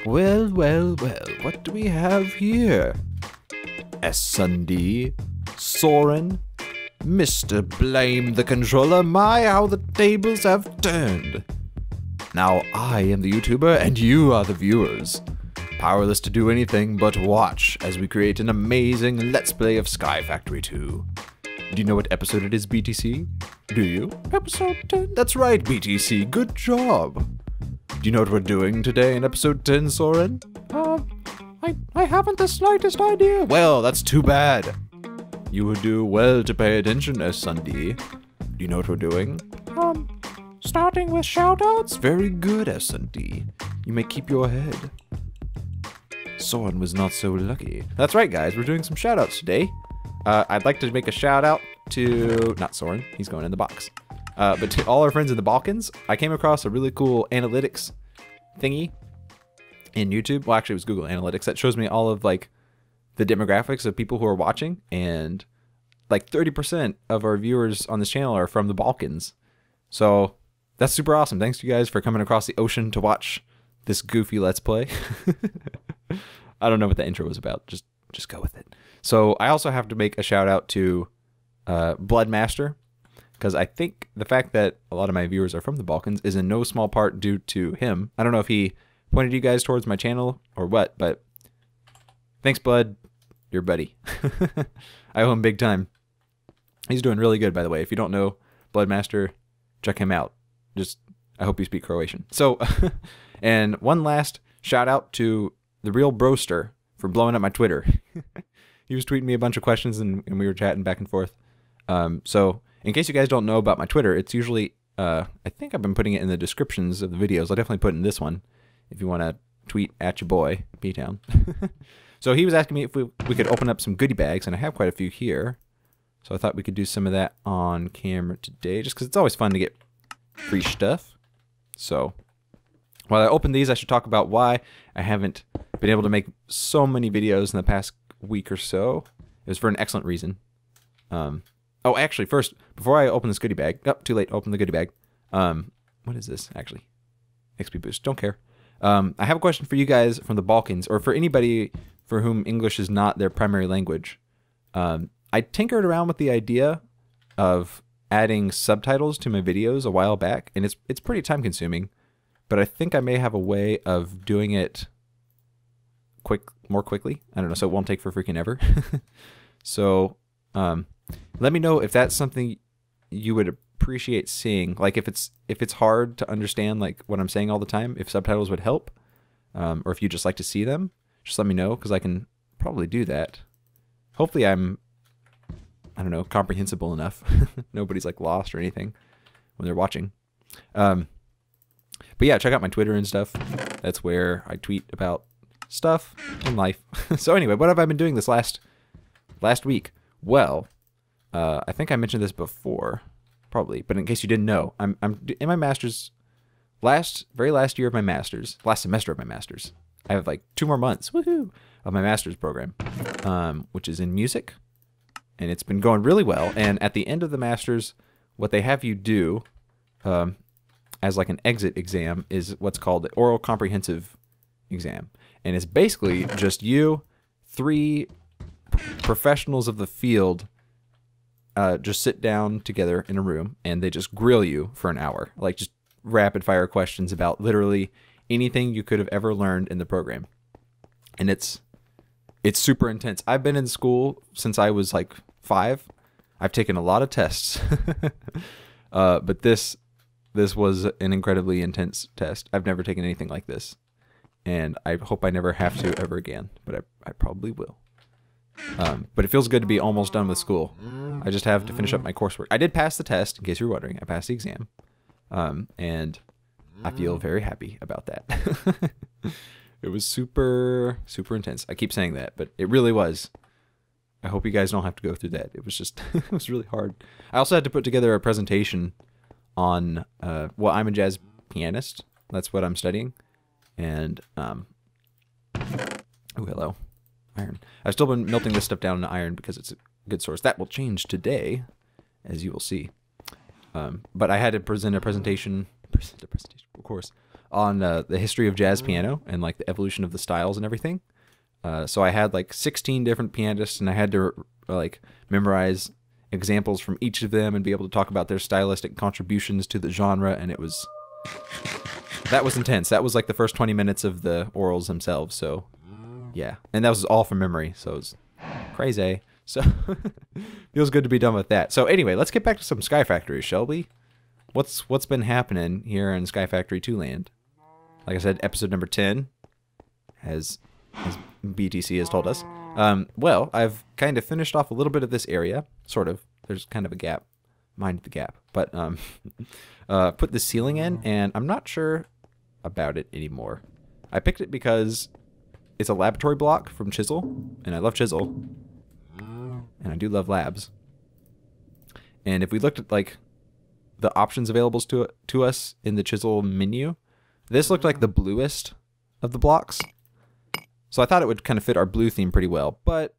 Well, well, well, what do we have here? S&D, Soren, Mr. Blame the Controller, my how the tables have turned. Now I am the YouTuber and you are the viewers. Powerless to do anything but watch as we create an amazing Let's Play of Sky Factory 2. Do you know what episode it is, BTC? Do you? Episode 10? That's right, BTC, good job. Do you know what we're doing today in episode 10, Soren? I haven't the slightest idea. Well, that's too bad. You would do well to pay attention, S&D. Do you know what we're doing? Starting with shoutouts? Very good, S&D. You may keep your head. Soren was not so lucky. That's right, guys. We're doing some shoutouts today. I'd like to make a shout out to, not Soren, he's going in the box. But to all our friends in the Balkans. I came across a really cool analytics thingy in YouTube. Well, actually it was Google Analytics that shows me all of like the demographics of people who are watching, and like 30% of our viewers on this channel are from the Balkans. So that's super awesome. Thanks to you guys for coming across the ocean to watch this goofy Let's Play. I don't know what the intro was about. Just go with it. So I also have to make a shout out to Bloodmaster, because I think the fact that a lot of my viewers are from the Balkans is in no small part due to him. I don't know if he pointed you guys towards my channel or what, but thanks, Blood. You're a buddy. I owe him big time. He's doing really good, by the way. If you don't know Bloodmaster, check him out. I hope you speak Croatian. So, and one last shout out to the real broster for blowing up my Twitter. He was tweeting me a bunch of questions and we were chatting back and forth. So in case you guys don't know about my Twitter, it's usually, I think I've been putting it in the descriptions of the videos. I'll definitely put it in this one if you want to tweet at your boy, P-Town. So he was asking me if we could open up some goodie bags, and I have quite a few here. So I thought we could do some of that on camera today, just because it's always fun to get free stuff. So while I open these, I should talk about why I haven't been able to make so many videos in the past week or so. It was for an excellent reason. Oh, actually, first, before I open this goodie bag, too late, open the goodie bag. What is this, actually? XP boost, don't care. I have a question for you guys from the Balkans, or for anybody for whom English is not their primary language. I tinkered around with the idea of adding subtitles to my videos a while back, and it's pretty time consuming, but I think I may have a way of doing it more quickly. I don't know, so it won't take for freaking ever. So let me know if that's something you would appreciate seeing. Like if it's hard to understand like what I'm saying all the time, if subtitles would help, or if you just like to see them, just let me know, because I can probably do that. Hopefully I'm, I don't know, comprehensible enough. Nobody's like lost or anything when they're watching. But yeah, check out my Twitter and stuff. That's where I tweet about stuff in life. So anyway, what have I been doing this last week? Well, I think I mentioned this before, probably, but in case you didn't know, I'm in my master's, very last year of my master's, last semester of my master's. I have like 2 more months, woohoo, of my master's program, which is in music, and it's been going really well. And at the end of the master's, what they have you do, as like an exit exam, is what's called the oral comprehensive exam, and it's basically just you, 3 professionals of the field, just sit down together in a room and they just grill you for an hour, like just rapid fire questions about literally anything you could have ever learned in the program. And it's super intense. I've been in school since I was like 5. I've taken a lot of tests. But this was an incredibly intense test. I've never taken anything like this, and I hope I never have to ever again, but I probably will. But it feels good to be almost done with school. I just have to finish up my coursework. I did pass the test, in case you're wondering. I passed the exam. And I feel very happy about that. It was super, super intense. I keep saying that, but it really was. I hope you guys don't have to go through that. It was just, it was really hard. I also had to put together a presentation on, well, I'm a jazz pianist. That's what I'm studying. And, oh, hello. Iron. I've still been melting this stuff down into iron because it's a good source. That will change today, as you will see. But I had to present a presentation, of course, on the history of jazz piano and like the evolution of the styles and everything. So I had like 16 different pianists, and I had to like memorize examples from each of them and be able to talk about their stylistic contributions to the genre. And that was intense. That was like the first 20 minutes of the orals themselves. So yeah, and that was all from memory. So it was crazy. So feels good to be done with that. So anyway, let's get back to some Sky Factory, shall we? What's been happening here in Sky Factory 2 land? Like I said, episode number 10 as BTC has told us. Well, I've kind of finished off a little bit of this area, sort of. There's kind of a gap. Mind the gap. But put the ceiling in, and I'm not sure about it anymore. I picked it because it's a laboratory block from Chisel, and I love Chisel, and I do love labs. And if we looked at like the options available to us in the Chisel menu, this looked like the bluest of the blocks. So I thought it would kind of fit our blue theme pretty well, but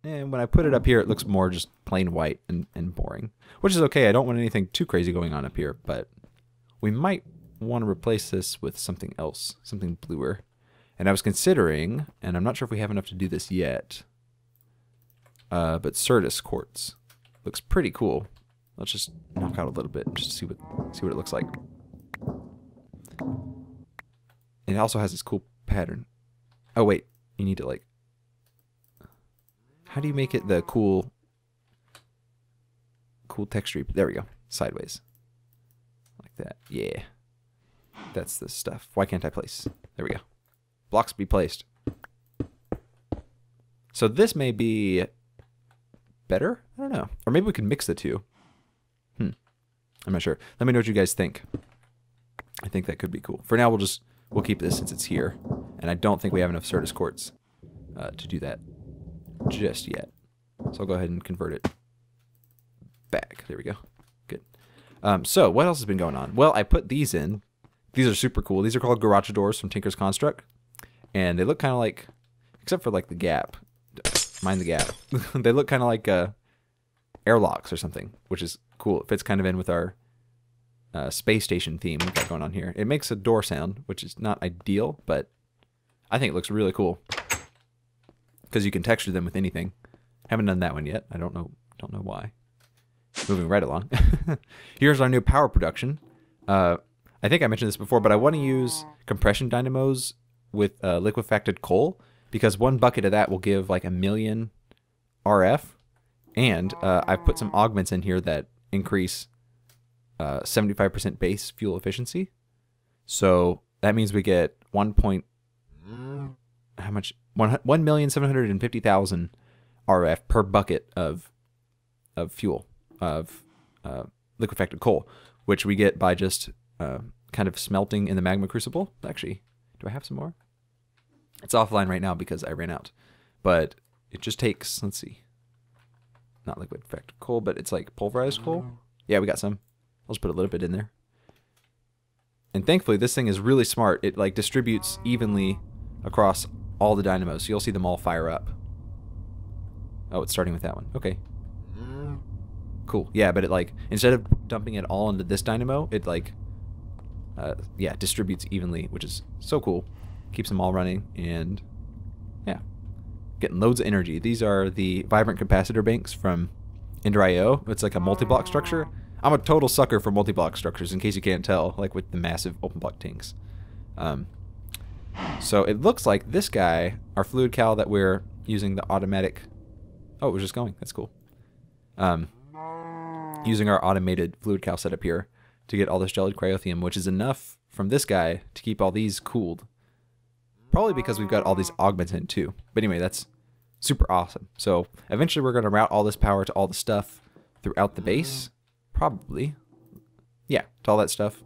when I put it up here, it looks more just plain white and boring, which is okay. I don't want anything too crazy going on up here, but we might want to replace this with something else, something bluer. And I was considering, and I'm not sure if we have enough to do this yet, but Certus quartz looks pretty cool. Let's just knock out a little bit just to see what it looks like. It also has this cool pattern. Oh wait, you need to like, how do you make it the cool texture? There we go, sideways, like that. Yeah, that's the stuff. Why can't I place? There we go. Blocks be placed. So this may be better. I don't know, or maybe we can mix the two. I'm not sure. Let me know what you guys think. I think that could be cool. For now, we'll keep this since it's here, and I don't think we have enough Certus quartz to do that just yet. So I'll go ahead and convert it back. There we go. Good. So what else has been going on? Well, I put these in. These are super cool. These are called garage doors from Tinker's Construct, and they look kind of like, except for like the gap. Mind the gap. They look kind of like airlocks or something, which is cool. It fits kind of in with our space station theme we've got going on here. It makes a door sound, which is not ideal, but I think it looks really cool because you can texture them with anything. Haven't done that one yet. I don't know why. Moving right along. Here's our new power production. I think I mentioned this before, but I want to use compression dynamos with liquefacted coal, because one bucket of that will give like 1,000,000 RF, and I've put some augments in here that increase 75% base fuel efficiency. So that means we get 1,750,000 RF per bucket of fuel, of liquefacted coal, which we get by just kind of smelting in the magma crucible. Actually, do I have some more? It's offline right now because I ran out, but it just takes, let's see, not liquefacted coal, but it's like pulverized coal. Yeah, we got some. I'll just put a little bit in there. And thankfully, this thing is really smart. It like distributes evenly across all the dynamos, so you'll see them all fire up. Oh, it's starting with that one. Okay. Cool. Yeah, but it like, instead of dumping it all into this dynamo, it like, yeah, distributes evenly, which is so cool. Keeps them all running, and yeah, getting loads of energy. These are the vibrant capacitor banks from Ender.io. It's like a multi-block structure. I'm a total sucker for multi-block structures, in case you can't tell, like with the massive open block tanks. So it looks like this guy, our fluid cal that we're using the automatic... Oh, it was just going. That's cool. Using our automated fluid cal setup here to get all this gelid cryothium, which is enough from this guy to keep all these cooled. Probably because we've got all these augments in too. But anyway, that's super awesome. So eventually we're going to route all this power to all the stuff throughout the base. Probably. Yeah, to all that stuff.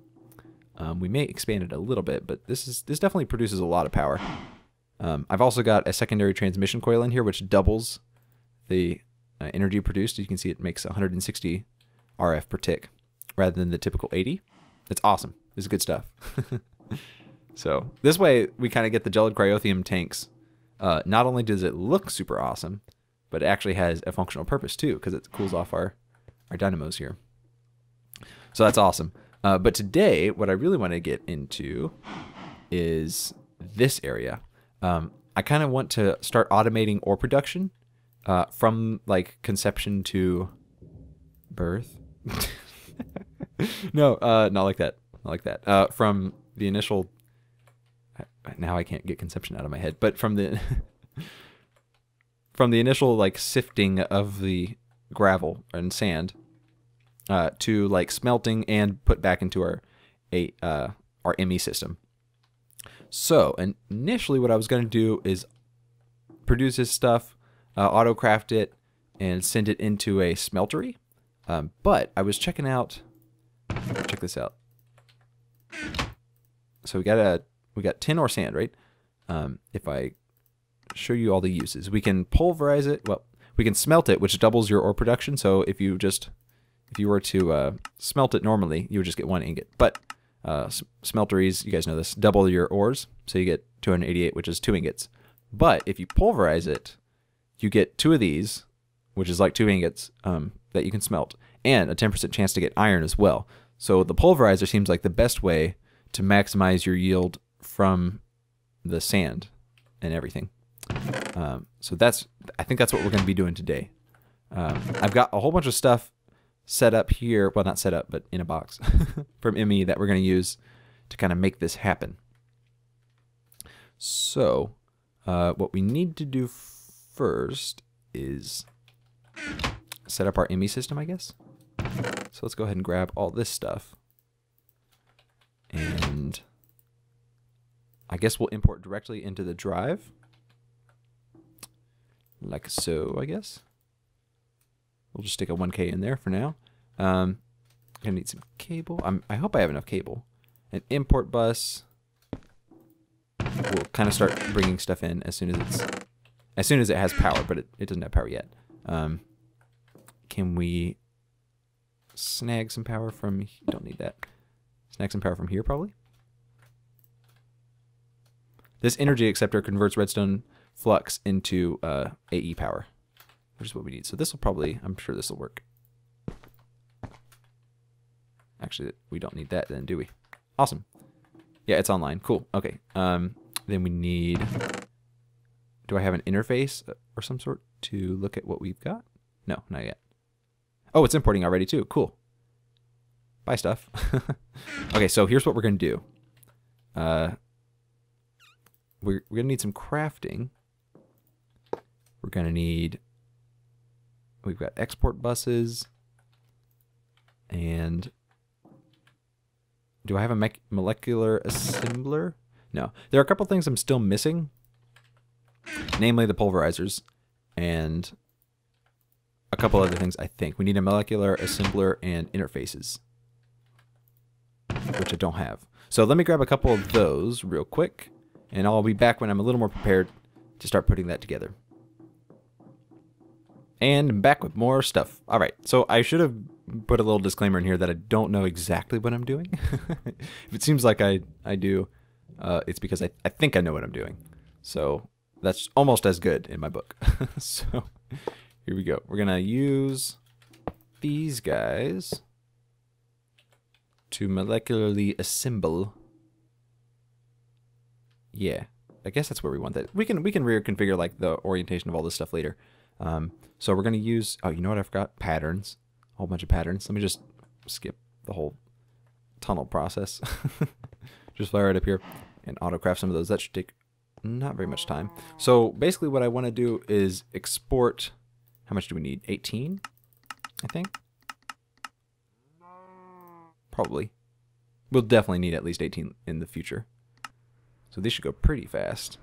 We may expand it a little bit, but this definitely produces a lot of power. I've also got a secondary transmission coil in here, which doubles the energy produced. You can see it makes 160 RF per tick rather than the typical 80. It's awesome. This is good stuff. So this way we kind of get the gelid cryothium tanks. Not only does it look super awesome, but it actually has a functional purpose too, because it cools off our dynamos here. So that's awesome. But today, what I really want to get into is this area. I kind of want to start automating ore production from like conception to birth. No, not like that. Not like that. From the initial. Now I can't get conception out of my head, but from the from the initial like sifting of the gravel and sand to like smelting and put back into our ME system. So initially, what I was going to do is produce this stuff, auto craft it, and send it into a smeltery. But I was checking out. Check this out. So we got tin or sand, right? If I show you all the uses, we can pulverize it. Well, we can smelt it, which doubles your ore production. So if you were to smelt it normally, you would just get 1 ingot. But smelteries, you guys know this, double your ores, so you get 288, which is 2 ingots. But if you pulverize it, you get 2 of these, which is like 2 ingots that you can smelt, and a 10% chance to get iron as well. So the pulverizer seems like the best way to maximize your yield from the sand and everything. So I think that's what we're going to be doing today. I've got a whole bunch of stuff set up here, well, not set up, but in a box from ME that we're going to use to kind of make this happen. So what we need to do first is set up our ME system, I guess. So let's go ahead and grab all this stuff. And I guess we'll import directly into the drive. Like so, I guess. We'll just stick a 1K in there for now. Gonna need some cable. I hope I have enough cable. An import bus. We'll kind of start bringing stuff in as soon as it has power, but it doesn't have power yet. Can we snag some power from? Don't need that. Snag some power from here, probably. This energy acceptor converts redstone flux into AE power, which is what we need. So this will probably, I'm sure this will work. Actually, we don't need that then, do we? Awesome. Yeah, it's online. Cool. Okay. Then we need, do I have an interface or some sort to look at what we've got? No, not yet. Oh, it's importing already too. Cool. Buy stuff. Okay, so here's what we're going to do. We're going to need some crafting. We're going to need, we've got export buses, and do I have a molecular assembler? No. There are a couple things I'm still missing, namely the pulverizers, and a couple other things I think. We need a molecular assembler and interfaces, which I don't have. So let me grab a couple of those real quick, and I'll be back when I'm a little more prepared to start putting that together. And I'm back with more stuff. All right, so I should have put a little disclaimer in here that I don't know exactly what I'm doing. If it seems like I do, it's because I think I know what I'm doing. So that's almost as good in my book. So here we go. We're going to use these guys to molecularly assemble. Yeah, I guess that's where we want that. We can reconfigure like the orientation of all this stuff later. So we're going to use, oh, you know what I forgot? Patterns. A whole bunch of patterns. Let me just skip the whole tunnel process. Just fly right up here and autocraft some of those. That should take not very much time. So basically what I want to do is export, how much do we need? 18, I think? Probably. We'll definitely need at least 18 in the future. So these should go pretty fast.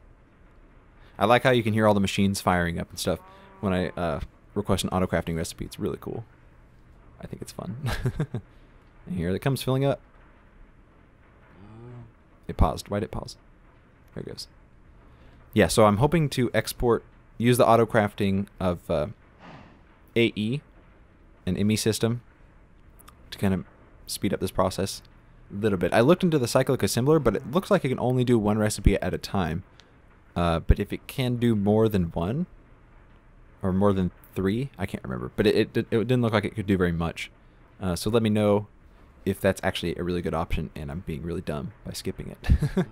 I like how you can hear all the machines firing up and stuff when I request an auto crafting recipe. It's really cool. I think it's fun. And here it comes filling up. It paused. Why did it pause? There it goes. Yeah, so I'm hoping to use the auto crafting of AE, an ME system, to kind of speed up this process a little bit. I looked into the cyclic assembler, but it looks like it can only do one recipe at a time. But if it can do more than one, or more than 3, I can't remember. But it didn't look like it could do very much. So let me know if that's actually a really good option and I'm being really dumb by skipping it.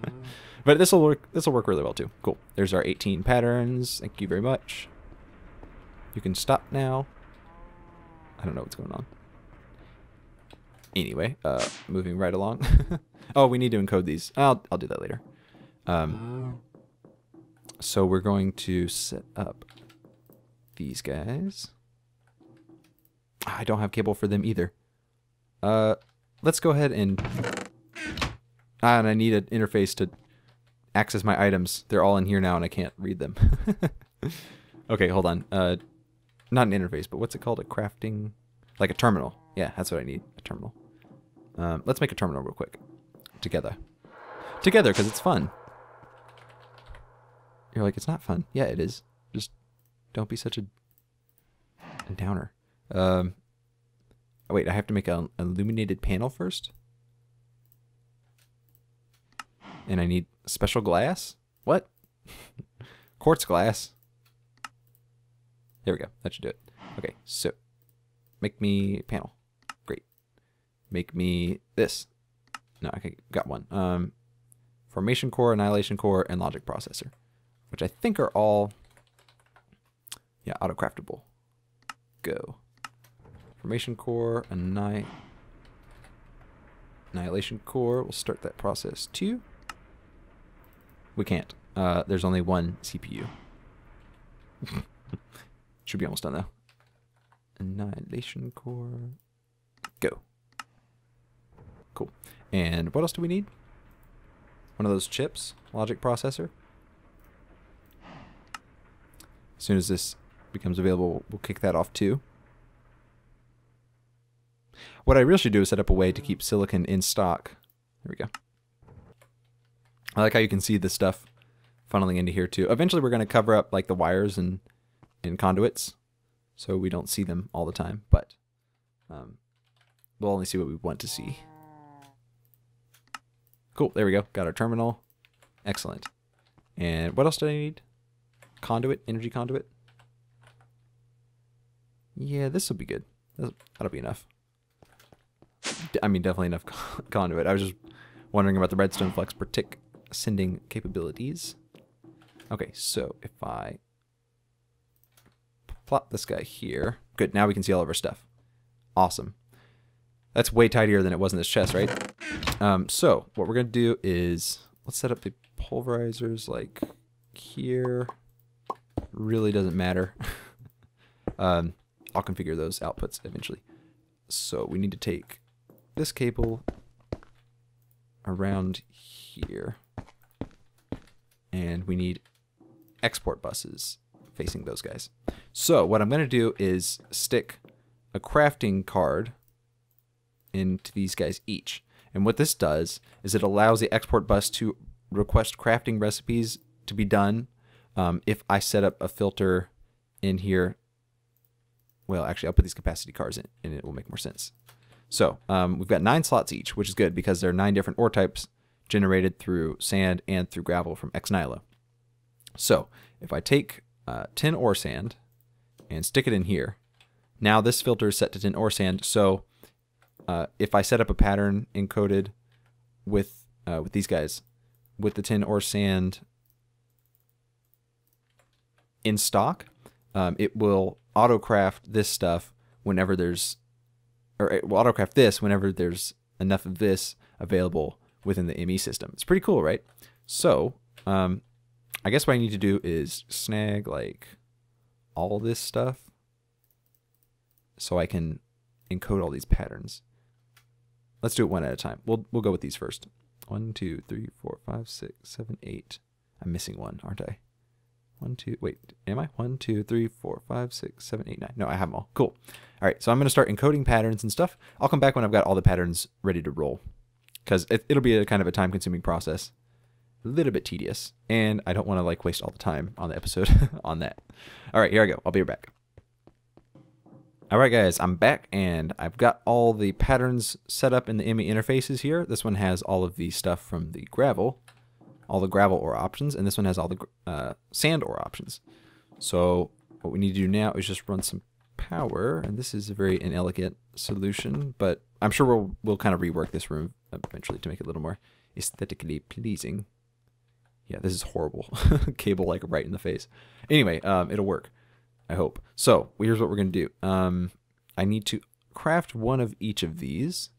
But this will work really well too. Cool. There's our 18 patterns. Thank you very much. You can stop now. I don't know what's going on. Anyway, moving right along. Oh, we need to encode these. I'll do that later. So we're going to set up these guys. I don't have cable for them either. Let's go ahead and I need an interface to access my items. They're all in here now and I can't read them. Okay, hold on. Not an interface, but what's it called? A crafting, like a terminal. Yeah, that's what I need, a terminal. Let's make a terminal real quick. Together, because it's fun. You're like, it's not fun. Yeah, it is. Just don't be such a downer. Wait, I have to make an illuminated panel first? And I need special glass? What? Quartz glass. There we go. That should do it. Okay, so make me a panel. Great. Make me this. No, okay, got one. Formation core, annihilation core, and logic processor, which I think are all, yeah, auto-craftable. Go. Formation core, annihilation core. We'll start that process too. We can't. There's only one CPU. Should be almost done though. Annihilation core. Go. Cool. And what else do we need? One of those chips. Logic processor. As soon as this becomes available, we'll kick that off too. What I really should do is set up a way to keep silicon in stock. There we go. I like how you can see the stuff funneling into here too. Eventually we're going to cover up like the wires and conduits so we don't see them all the time, but we'll only see what we want to see. Cool, there we go. Got our terminal. Excellent. And what else do I need? Conduit, energy conduit. Yeah, this will be good. That'll be enough. I mean, definitely enough conduit. I was just wondering about the redstone flux per tick sending capabilities. Okay, so if I plop this guy here. Good, now we can see all of our stuff. Awesome. That's way tidier than it was in this chest, right? So what we're going to do is, let's set up the pulverizers like here. Really doesn't matter. I'll configure those outputs eventually. So we need to take this cable around here. And we need export buses facing those guys. So what I'm going to do is stick a crafting card into these guys each. And what this does is it allows the export bus to request crafting recipes to be done if I set up a filter in here. Well, actually, I'll put these capacity cards in and it will make more sense. So we've got 9 slots each, which is good because there are 9 different ore types generated through sand and through gravel from Ex Nihilo. So if I take 10 ore sand and stick it in here, now this filter is set to 10 ore sand. So if I set up a pattern encoded with these guys, with the 10 ore sand in stock, it will autocraft this stuff whenever there's, or it will autocraft this whenever there's enough of this available within the ME system. It's pretty cool, right? So I guess what I need to do is snag like all this stuff so I can encode all these patterns. Let's do it one at a time. We'll go with these first. 1, 2, 3, 4, 5, 6, 7, 8. I'm missing one, aren't I? 1, 2, wait, am I? 1, 2, 3, 4, 5, 6, 7, 8, 9. No, I have them all. Cool. All right, so I'm going to start encoding patterns and stuff. I'll come back when I've got all the patterns ready to roll because it'll be a kind of a time-consuming process. A little bit tedious, and I don't want to like waste all the time on the episode on that. All right, here I go. I'll be right back. All right, guys, I'm back, and I've got all the patterns set up in the ME interfaces here. This one has all of the stuff from the gravel, all the gravel ore options, and this one has all the sand ore options. So what we need to do now is just run some power, and this is a very inelegant solution, but I'm sure we'll kind of rework this room eventually to make it a little more aesthetically pleasing. Yeah, this is horrible. Cable like right in the face. Anyway, it'll work, I hope. So here's what we're gonna do. I need to craft one of each of these.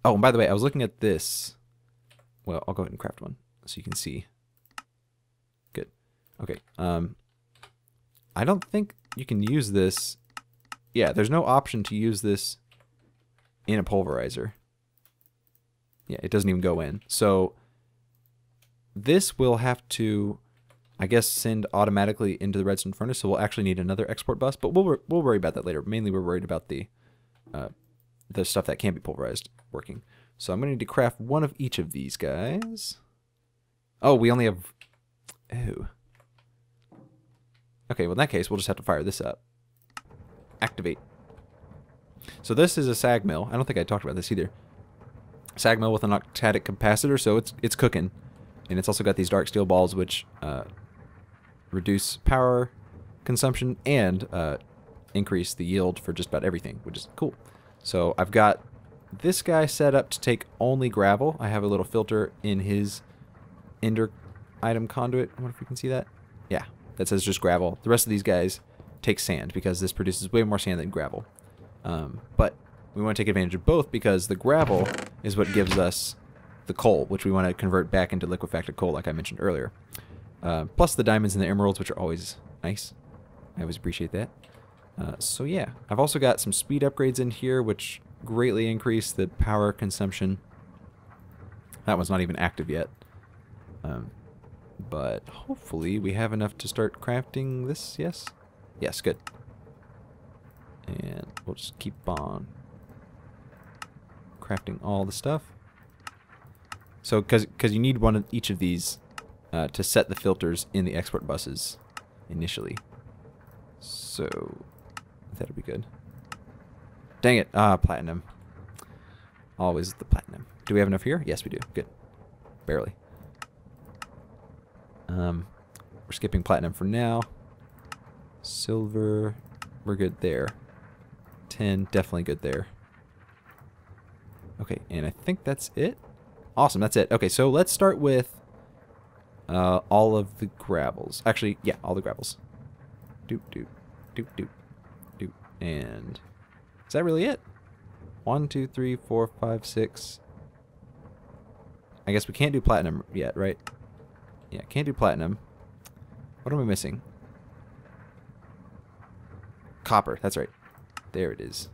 Oh, and by the way, I was looking at this. Well, I'll go ahead and craft one so you can see. Good. Okay. I don't think you can use this. Yeah, there's no option to use this in a pulverizer. Yeah, it doesn't even go in. So this will have to, I guess, send automatically into the redstone furnace. So we'll actually need another export bus, but we'll worry about that later. Mainly, we're worried about the stuff that can't be pulverized working. So I'm going to need to craft one of each of these guys. Oh, we only have... Oh. Okay, well in that case, we'll just have to fire this up. Activate. So this is a Sag Mill. I don't think I talked about this either. Sag Mill with an octadic capacitor, so it's cooking. And it's also got these dark steel balls which reduce power consumption and increase the yield for just about everything, which is cool. So I've got this guy set up to take only gravel. I have a little filter in his ender item conduit. I wonder if we can see that. Yeah, that says just gravel. The rest of these guys take sand because this produces way more sand than gravel. But we want to take advantage of both because the gravel is what gives us the coal, which we want to convert back into liquefied coal like I mentioned earlier. Plus the diamonds and the emeralds, which are always nice. I always appreciate that. So yeah, I've also got some speed upgrades in here, which greatly increase the power consumption. That one's not even active yet. But hopefully we have enough to start crafting this, yes? Yes, good. And we'll just keep on crafting all the stuff. So, because you need one of each of these to set the filters in the export buses initially. So, that'll be good. Dang it. Platinum. Always the platinum. Do we have enough here? Yes, we do. Good. Barely. We're skipping platinum for now. Silver. We're good there. Tin. Definitely good there. Okay, and I think that's it. Awesome, that's it. Okay, so let's start with all of the gravels. Actually, yeah, all the gravels. Doop, doop, doop, doop, doop. And is that really it? 1, 2, 3, 4, 5, 6. I guess we can't do platinum yet, right? Yeah, can't do platinum. What am I missing? Copper, that's right. There it is.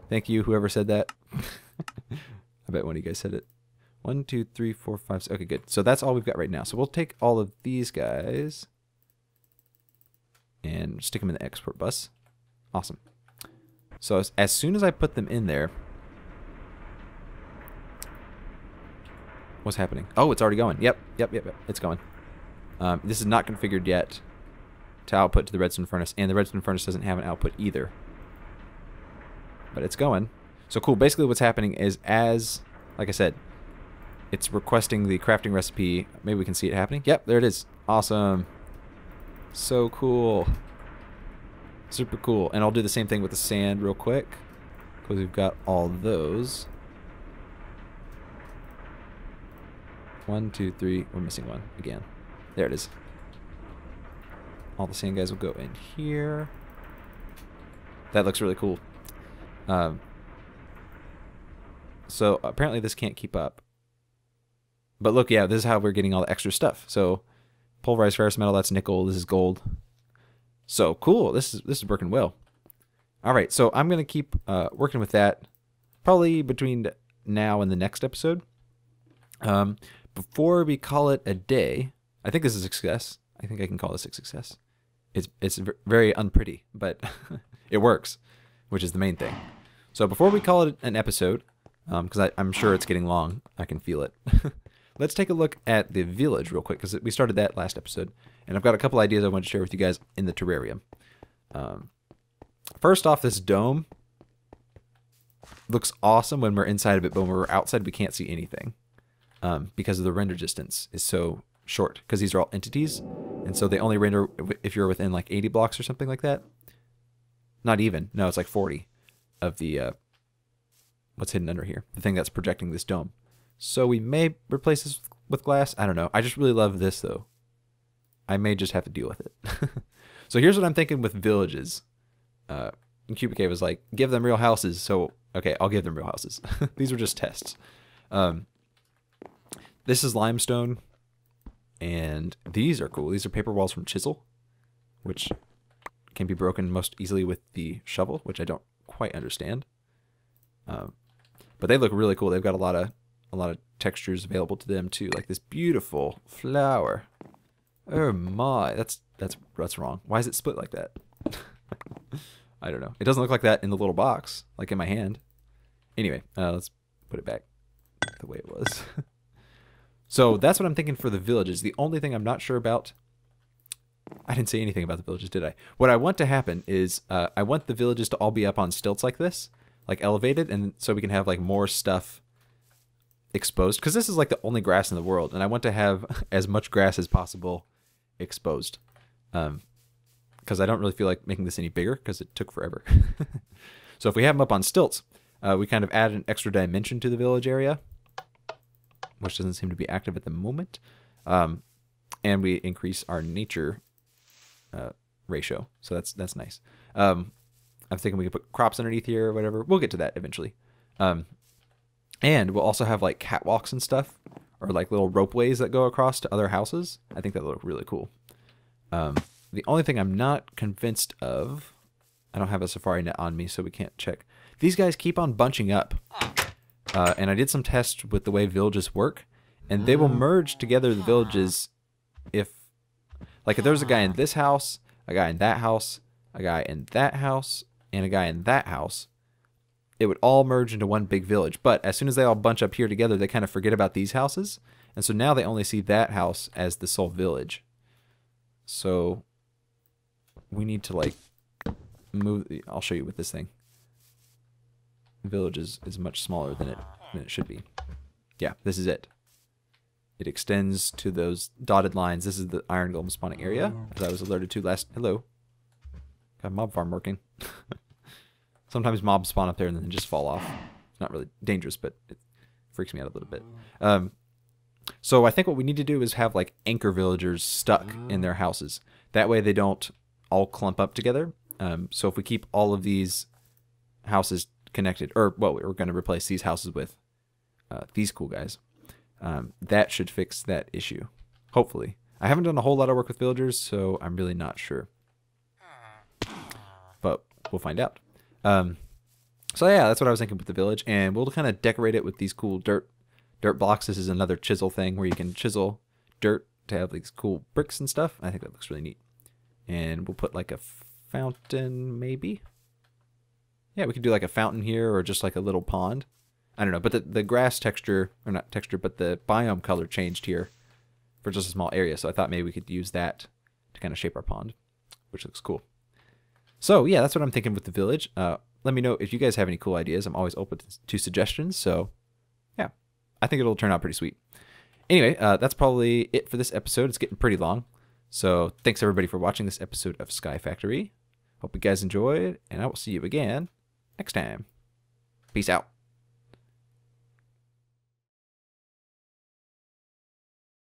Thank you, whoever said that. I bet one of you guys said it. 1, 2, 3, 4, 5, 6. Okay, good. So that's all we've got right now. So we'll take all of these guys and stick them in the export bus. Awesome. So as soon as I put them in there, what's happening? Oh, it's already going. Yep. It's going. This is not configured yet to output to the redstone furnace, and the redstone furnace doesn't have an output either. But it's going. So cool. Basically what's happening is like I said, it's requesting the crafting recipe. Maybe we can see it happening. Yep, there it is. Awesome. So cool. Super cool. And I'll do the same thing with the sand real quick, because we've got all those. 1, 2, 3. We're missing one again. There it is. All the sand guys will go in here. That looks really cool. So apparently this can't keep up. But look, yeah, this is how we're getting all the extra stuff. So pulverized ferrous metal, that's nickel. This is gold. So cool. This is working well. All right, so I'm gonna keep working with that probably between now and the next episode. Before we call it a day, I think this is a success. I think I can call this a success. It's very unpretty, but it works, which is the main thing. So before we call it an episode, because I'm sure it's getting long, I can feel it. Let's take a look at the village real quick, because we started that last episode, and I've got a couple ideas I want to share with you guys in the terrarium. First off, this dome looks awesome when we're inside of it, but when we're outside, we can't see anything because of the render distance is so short, because these are all entities, and so they only render if you're within like 80 blocks or something like that. Not even. No, it's like 40 of the what's hidden under here. The thing that's projecting this dome. So we may replace this with glass. I don't know. I just really love this though. I may just have to deal with it. So here's what I'm thinking with villages. And Cubic Cave was like, give them real houses. So, okay, I'll give them real houses. These are just tests. This is limestone. And these are cool. These are paper walls from chisel, which can be broken most easily with the shovel, which I don't quite understand. But they look really cool. They've got a lot of textures available to them too, like this beautiful flower. Oh my, that's wrong. Why is it split like that? I don't know. It doesn't look like that in the little box, like in my hand. Anyway, let's put it back the way it was. So that's what I'm thinking for the villages. The only thing I'm not sure about, I didn't say anything about the villages, did I? What I want to happen is I want the villages to all be up on stilts like this, like elevated, and so we can have like more stuff exposed, because this is like the only grass in the world, and I want to have as much grass as possible exposed, because I don't really feel like making this any bigger because it took forever. So if we have them up on stilts, we kind of add an extra dimension to the village area, which doesn't seem to be active at the moment, and we increase our nature ratio, so that's nice. I'm thinking we could put crops underneath here or whatever. We'll get to that eventually. And we'll also have like catwalks and stuff, or like little ropeways that go across to other houses. I think that would look really cool. The only thing I'm not convinced of, I don't have a safari net on me, so we can't check. These guys keep on bunching up. And I did some tests with the way villages work, and they will merge together the villages if there's a guy in this house, a guy in that house, a guy in that house, and a guy in that house. It would all merge into one big village. But as soon as they all bunch up here together, they kind of forget about these houses. And so now they only see that house as the sole village. So we need to like move. I'll show you with this thing. The village is much smaller than it should be. Yeah, this is it. It extends to those dotted lines. This is the iron golem spawning area, as I was alerted to last. Hello. Got mob farm working. Sometimes mobs spawn up there and then just fall off. It's not really dangerous, but it freaks me out a little bit. So I think what we need to do is have like anchor villagers stuck in their houses. That way they don't all clump up together. So if we keep all of these houses connected, or well, we're going to replace these houses with these cool guys. That should fix that issue. Hopefully. I haven't done a whole lot of work with villagers, so I'm really not sure. But we'll find out. So yeah, that's what I was thinking with the village, and we'll kind of decorate it with these cool dirt blocks. This is another chisel thing where you can chisel dirt to have these cool bricks and stuff. I think that looks really neat. And we'll put like a fountain, maybe. Yeah, we could do like a fountain here, or just like a little pond. I don't know, but the grass texture, or not texture, but the biome color changed here for just a small area. So I thought maybe we could use that to kind of shape our pond, which looks cool. So yeah, that's what I'm thinking with the village. Let me know if you guys have any cool ideas. I'm always open to suggestions. So yeah, I think it'll turn out pretty sweet. Anyway, that's probably it for this episode. It's getting pretty long. So thanks everybody for watching this episode of Sky Factory. Hope you guys enjoyed, and I will see you again next time. Peace out.